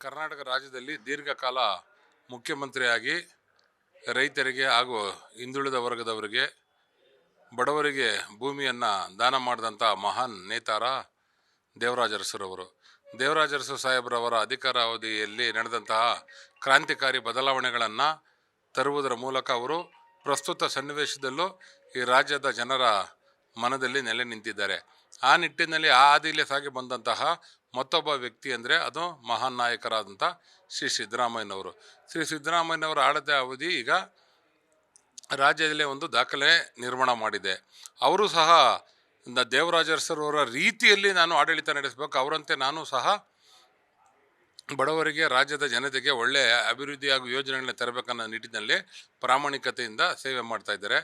ಕರ್ನಾಟಕ ರಾಜ್ಯದಲ್ಲಿ ದೀರ್ಘಕಾಲ ಮುಖ್ಯಮಂತ್ರಿಯಾಗಿ ರೈತರಿಗೆ ಹಾಗೂ ಹಿಂದುಳಿದ ವರ್ಗದವರಿಗೆ ಬಡವರಿಗೆ ಭೂಮಿಯನ್ನು ದಾನ ಮಾಡಿದಂಥ ಮಹಾನ್ ನೇತಾರ ದೇವರಾಜ ಅರಸುರವರು. ದೇವರಾಜ ಅರಸು ಸಾಹೇಬ್ರವರ ಅಧಿಕಾರಾವಧಿಯಲ್ಲಿ ನಡೆದಂತಹ ಕ್ರಾಂತಿಕಾರಿ ಬದಲಾವಣೆಗಳನ್ನು ತರುವುದರ ಮೂಲಕ ಅವರು ಪ್ರಸ್ತುತ ಸನ್ನಿವೇಶದಲ್ಲೂ ಈ ರಾಜ್ಯದ ಜನರ ಮನದಲ್ಲಿ ನೆಲೆ ನಿಂತಿದ್ದಾರೆ. ಆ ನಿಟ್ಟಿನಲ್ಲಿ ಆ ಹಾದಿಯಲ್ಲಿ ಸಾಗಿ ಬಂದಂತಹ ಮತ್ತೊಬ್ಬ ವ್ಯಕ್ತಿ ಅಂದರೆ ಅದು ಮಹಾನ್ ನಾಯಕರಾದಂಥ ಶ್ರೀ ಸಿದ್ದರಾಮಯ್ಯನವರು. ಶ್ರೀ ಸಿದ್ದರಾಮಯ್ಯನವರ ಆಡಳಿತ ಅವಧಿ ಈಗ ರಾಜ್ಯದಲ್ಲೇ ಒಂದು ದಾಖಲೆ ನಿರ್ಮಾಣ ಮಾಡಿದೆ. ಅವರು ಸಹ ದೇವರಾಜ ಅರಸುರವರ ರೀತಿಯಲ್ಲಿ ನಾನು ಆಡಳಿತ ನಡೆಸಬೇಕು, ಅವರಂತೆ ನಾನು ಸಹ ಬಡವರಿಗೆ, ರಾಜ್ಯದ ಜನತೆಗೆ ಒಳ್ಳೆಯ ಅಭಿವೃದ್ಧಿ ಹಾಗೂ ಯೋಜನೆಗಳನ್ನ ತರಬೇಕನ್ನೋ ನಿಟ್ಟಿನಲ್ಲಿ ಪ್ರಾಮಾಣಿಕತೆಯಿಂದ ಸೇವೆ ಮಾಡ್ತಾ ಇದ್ದಾರೆ.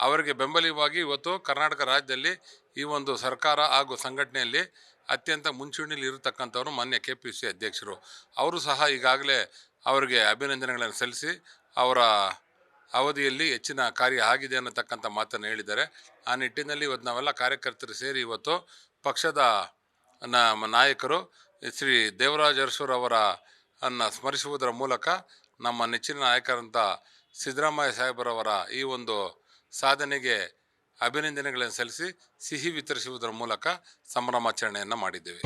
ಅವರಿಗೆ ಬೆಂಬಲವಾಗಿ ಇವತ್ತು ಕರ್ನಾಟಕ ರಾಜ್ಯದಲ್ಲಿ ಈ ಒಂದು ಸರ್ಕಾರ ಹಾಗೂ ಸಂಘಟನೆಯಲ್ಲಿ ಅತ್ಯಂತ ಮುಂಚೂಣಿಯಲ್ಲಿ ಇರತಕ್ಕಂಥವ್ರು ಮಾನ್ಯ KPC ಅಧ್ಯಕ್ಷರು. ಅವರು ಸಹ ಈಗಾಗಲೇ ಅವರಿಗೆ ಅಭಿನಂದನೆಗಳನ್ನು ಸಲ್ಲಿಸಿ ಅವರ ಅವಧಿಯಲ್ಲಿ ಹೆಚ್ಚಿನ ಕಾರ್ಯ ಆಗಿದೆ ಅನ್ನತಕ್ಕಂಥ ಮಾತನ್ನು ಹೇಳಿದ್ದಾರೆ. ಆ ನಿಟ್ಟಿನಲ್ಲಿ ಇವತ್ತು ನಾವೆಲ್ಲ ಕಾರ್ಯಕರ್ತರು ಸೇರಿ ಇವತ್ತು ಪಕ್ಷದ ನಾಯಕರು ಶ್ರೀ ದೇವರಾಜ ಅರಸುರವರ ಸ್ಮರಿಸುವುದರ ಮೂಲಕ ನಮ್ಮ ನೆಚ್ಚಿನ ನಾಯಕರಂಥ ಸಿದ್ದರಾಮಯ್ಯ ಸಾಹೇಬರವರ ಈ ಒಂದು ಸಾಧನೆಗೆ ಅಭಿನಂದನೆಗಳನ್ನು ಸಲ್ಲಿಸಿ ಸಿಹಿ ವಿತರಿಸುವುದರ ಮೂಲಕ ಸಂಭ್ರಮಾಚರಣೆಯನ್ನು ಮಾಡಿದ್ದೇವೆ.